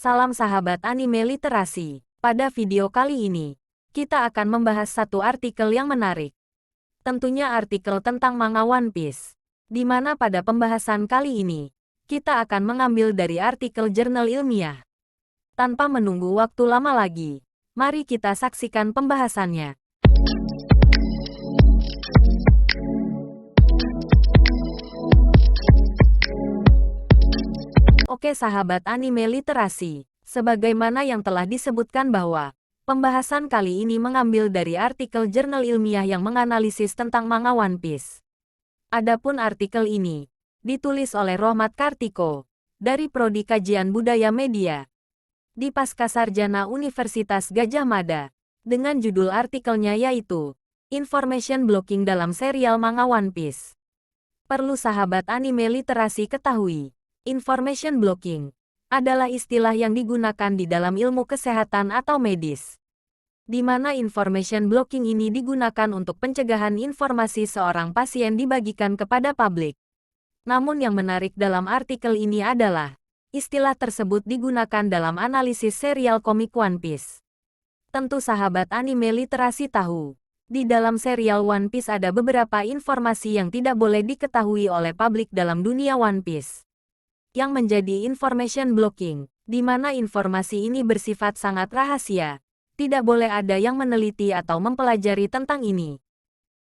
Salam sahabat anime literasi. Pada video kali ini, kita akan membahas satu artikel yang menarik. Tentunya artikel tentang manga One Piece. Di mana pada pembahasan kali ini, kita akan mengambil dari artikel jurnal ilmiah. Tanpa menunggu waktu lama lagi, mari kita saksikan pembahasannya. Oke sahabat anime literasi, sebagaimana yang telah disebutkan bahwa pembahasan kali ini mengambil dari artikel jurnal ilmiah yang menganalisis tentang manga One Piece. Adapun artikel ini ditulis oleh Rohmat Kartiko dari Prodi Kajian Budaya Media di Pascasarjana Universitas Gadjah Mada dengan judul artikelnya yaitu Information Blocking dalam serial manga One Piece. Perlu sahabat anime literasi ketahui, information blocking adalah istilah yang digunakan di dalam ilmu kesehatan atau medis, di mana information blocking ini digunakan untuk pencegahan informasi seorang pasien dibagikan kepada publik. Namun yang menarik dalam artikel ini adalah, istilah tersebut digunakan dalam analisis serial komik One Piece. Tentu sahabat anime literasi tahu, di dalam serial One Piece ada beberapa informasi yang tidak boleh diketahui oleh publik dalam dunia One Piece, yang menjadi information blocking, di mana informasi ini bersifat sangat rahasia. Tidak boleh ada yang meneliti atau mempelajari tentang ini.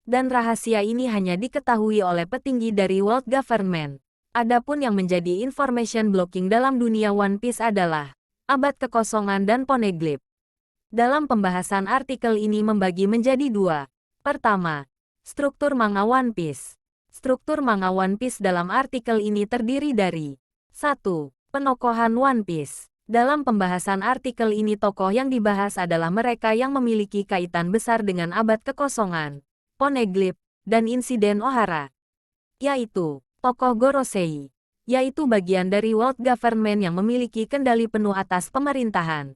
Dan rahasia ini hanya diketahui oleh petinggi dari World Government. Adapun yang menjadi information blocking dalam dunia One Piece adalah abad kekosongan dan poneglyph. Dalam pembahasan artikel ini membagi menjadi dua. Pertama, struktur manga One Piece. Struktur manga One Piece dalam artikel ini terdiri dari 1. Penokohan One Piece. Dalam pembahasan artikel ini tokoh yang dibahas adalah mereka yang memiliki kaitan besar dengan abad kekosongan, poneglyph, dan insiden Ohara. Yaitu, tokoh Gorosei, yaitu bagian dari World Government yang memiliki kendali penuh atas pemerintahan,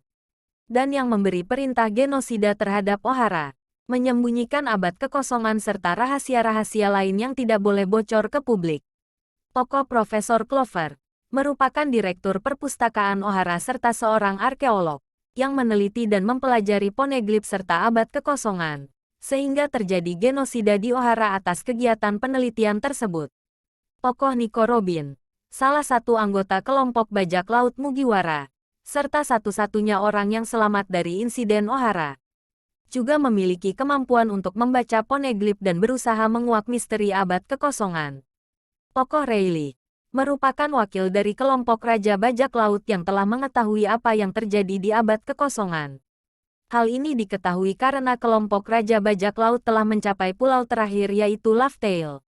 dan yang memberi perintah genosida terhadap Ohara, menyembunyikan abad kekosongan serta rahasia-rahasia lain yang tidak boleh bocor ke publik. Tokoh Profesor Clover merupakan direktur perpustakaan Ohara serta seorang arkeolog yang meneliti dan mempelajari poneglyph serta abad kekosongan, sehingga terjadi genosida di Ohara atas kegiatan penelitian tersebut. Tokoh Nico Robin, salah satu anggota kelompok bajak laut Mugiwara, serta satu-satunya orang yang selamat dari insiden Ohara, juga memiliki kemampuan untuk membaca poneglyph dan berusaha menguak misteri abad kekosongan. Tokoh Rayleigh merupakan wakil dari kelompok Raja Bajak Laut yang telah mengetahui apa yang terjadi di abad kekosongan. Hal ini diketahui karena kelompok Raja Bajak Laut telah mencapai pulau terakhir yaitu Laugh Tale.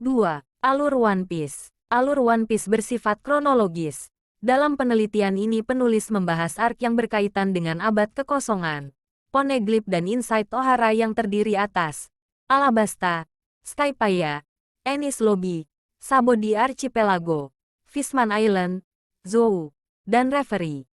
2. Alur One Piece. Alur One Piece bersifat kronologis. Dalam penelitian ini penulis membahas arc yang berkaitan dengan abad kekosongan, poneglyph dan insight Ohara yang terdiri atas Alabasta, Skypiea, Enies Lobby, Sabo di Archipelago, Fishman Island, Zou, dan Reverie.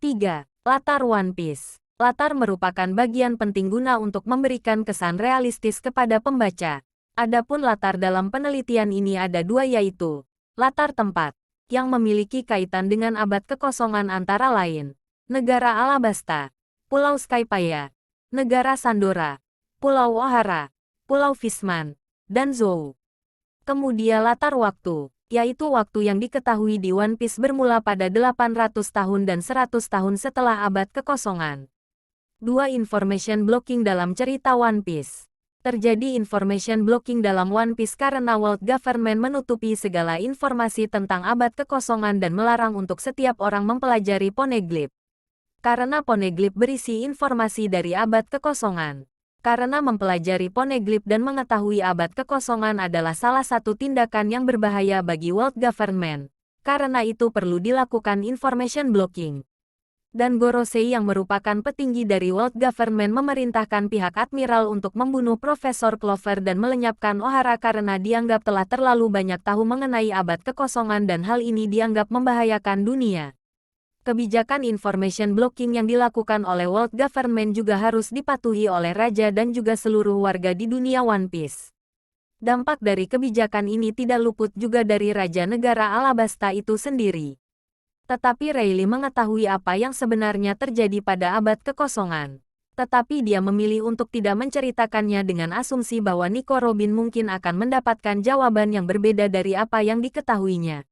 3. Latar One Piece. Latar merupakan bagian penting guna untuk memberikan kesan realistis kepada pembaca. Adapun latar dalam penelitian ini ada dua yaitu, latar tempat, yang memiliki kaitan dengan abad kekosongan antara lain, Negara Alabasta, Pulau Skypiea, Negara Sandora, Pulau Ohara, Pulau Fishman, dan Zou. Kemudian latar waktu, yaitu waktu yang diketahui di One Piece bermula pada 800 tahun dan 100 tahun setelah abad kekosongan. 2. Information blocking dalam cerita One Piece. Terjadi information blocking dalam One Piece karena World Government menutupi segala informasi tentang abad kekosongan dan melarang untuk setiap orang mempelajari poneglyph. Karena poneglyph berisi informasi dari abad kekosongan. Karena mempelajari poneglyph dan mengetahui abad kekosongan adalah salah satu tindakan yang berbahaya bagi World Government. Karena itu perlu dilakukan information blocking. Dan Gorosei yang merupakan petinggi dari World Government memerintahkan pihak Admiral untuk membunuh Profesor Clover dan melenyapkan Ohara karena dianggap telah terlalu banyak tahu mengenai abad kekosongan dan hal ini dianggap membahayakan dunia. Kebijakan information blocking yang dilakukan oleh World Government juga harus dipatuhi oleh Raja dan juga seluruh warga di dunia One Piece. Dampak dari kebijakan ini tidak luput juga dari Raja Negara Alabasta itu sendiri. Tetapi Rayleigh mengetahui apa yang sebenarnya terjadi pada abad kekosongan. Tetapi dia memilih untuk tidak menceritakannya dengan asumsi bahwa Nico Robin mungkin akan mendapatkan jawaban yang berbeda dari apa yang diketahuinya.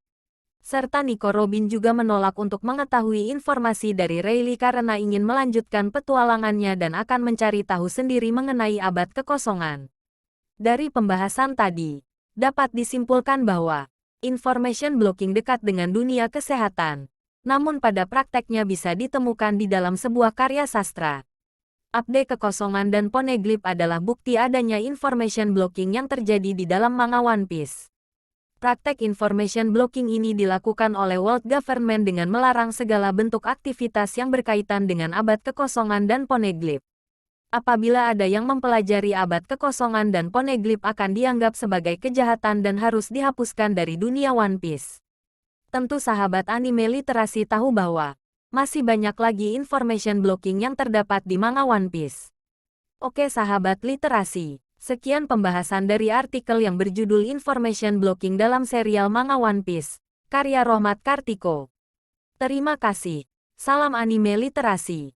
Serta Nico Robin juga menolak untuk mengetahui informasi dari Rayleigh karena ingin melanjutkan petualangannya dan akan mencari tahu sendiri mengenai abad kekosongan. Dari pembahasan tadi, dapat disimpulkan bahwa information blocking dekat dengan dunia kesehatan, namun pada prakteknya bisa ditemukan di dalam sebuah karya sastra. Abde kekosongan dan Poneglyph adalah bukti adanya information blocking yang terjadi di dalam manga One Piece. Praktek information blocking ini dilakukan oleh world government dengan melarang segala bentuk aktivitas yang berkaitan dengan abad kekosongan dan Poneglyph. Apabila ada yang mempelajari abad kekosongan dan Poneglyph akan dianggap sebagai kejahatan dan harus dihapuskan dari dunia One Piece. Tentu sahabat anime literasi tahu bahwa masih banyak lagi information blocking yang terdapat di manga One Piece. Oke sahabat literasi, sekian pembahasan dari artikel yang berjudul Information Blocking dalam serial manga One Piece, karya Rohmat Kartiko. Terima kasih. Salam anime literasi.